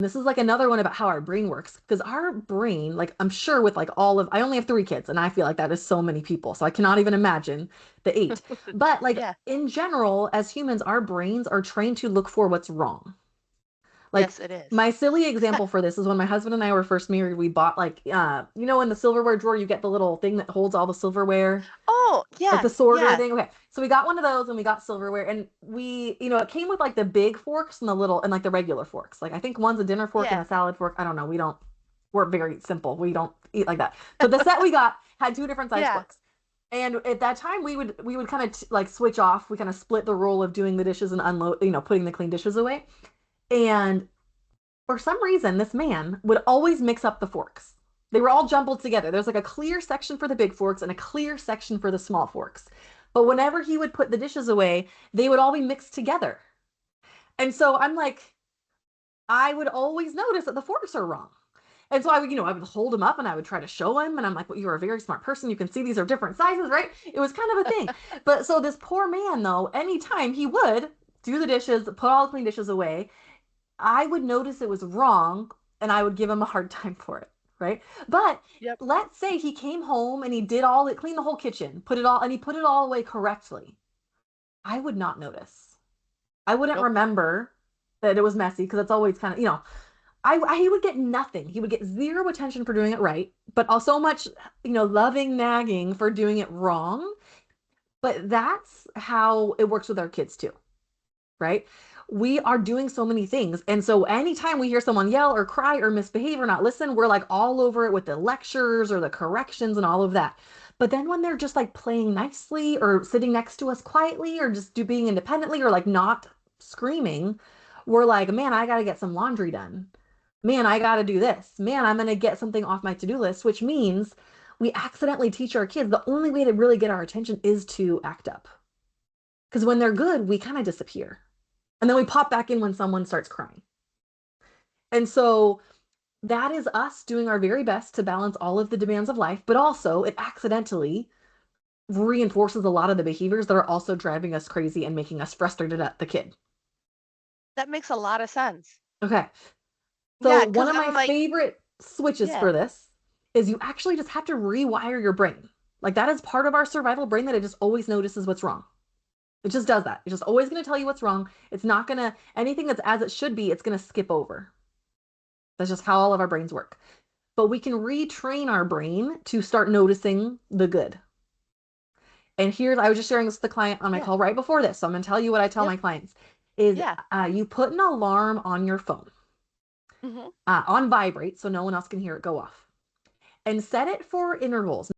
This is like another one about how our brain works because our brain, like I'm sure with like I only have 3 kids and I feel like that is so many people. So I cannot even imagine the 8. But like Yeah. in general, as humans, our brains are trained to look for what's wrong. Like Yes, it is. my silly example for this is when my husband and I were first married, we bought like in the silverware drawer you get the little thing that holds all the silverware, Oh, like the yes, sorter yes. thing. Okay. So we got one of those and we got silverware and it came with like the big forks and the little and like the regular forks. Like I think one's a dinner fork and Yeah. a salad fork. I don't know. We're very simple. We don't eat like that. But the set we got had 2 different size Yeah. forks. And at that time we would kind of like switch off. We kind of split the role of doing the dishes and unload, putting the clean dishes away. And for some reason, this man would always mix up the forks. They were all jumbled together. There's like a clear section for the big forks and a clear section for the small forks. But whenever he would put the dishes away, they would all be mixed together. And so I'm like, I would always notice that the forks are wrong. And so I would hold him up and I would try to show him. And I'm like, well, you're a very smart person. You can see these are different sizes, right? It was kind of a thing. But so this poor man, though, anytime he would do the dishes, put all the clean dishes away, I would notice it was wrong and I would give him a hard time for it, right? But Yep. let's say he came home and he did all it, cleaned the whole kitchen, and he put it all away correctly. I would not notice. I wouldn't Nope. remember that it was messy because it's always kind of, he would get nothing. He would get zero attention for doing it right, but also much, loving nagging for doing it wrong. But that's how it works with our kids too, right? We are doing so many things. And so anytime we hear someone yell or cry or misbehave or not listen, we're like all over it with the lectures or the corrections and all of that. But then when they're just like playing nicely or sitting next to us quietly or just being independently or like not screaming, we're like, man, I got to get some laundry done. Man, I got to do this. Man, I'm going to get something off my to-do list, which means we accidentally teach our kids the only way to really get our attention is to act up. Because when they're good, we kind of disappear. And then we pop back in when someone starts crying. And so that is us doing our very best to balance all of the demands of life, but also it accidentally reinforces a lot of the behaviors that are also driving us crazy and making us frustrated at the kid. That makes a lot of sense. Okay. So Yeah, one because of my I'm like, favorite switches yeah. for this is you actually just have to rewire your brain. Like that is part of our survival brain that it just always notices what's wrong. It just does that. It's just always going to tell you what's wrong. It's not going to, anything that's as it should be, it's going to skip over. That's just how all of our brains work. But we can retrain our brain to start noticing the good. And I was just sharing this with the client on my Yeah. call right before this. So I'm going to tell you what I tell Yep. my clients is Yeah. you put an alarm on your phone Hmm. on vibrate so no one else can hear it go off and set it for intervals.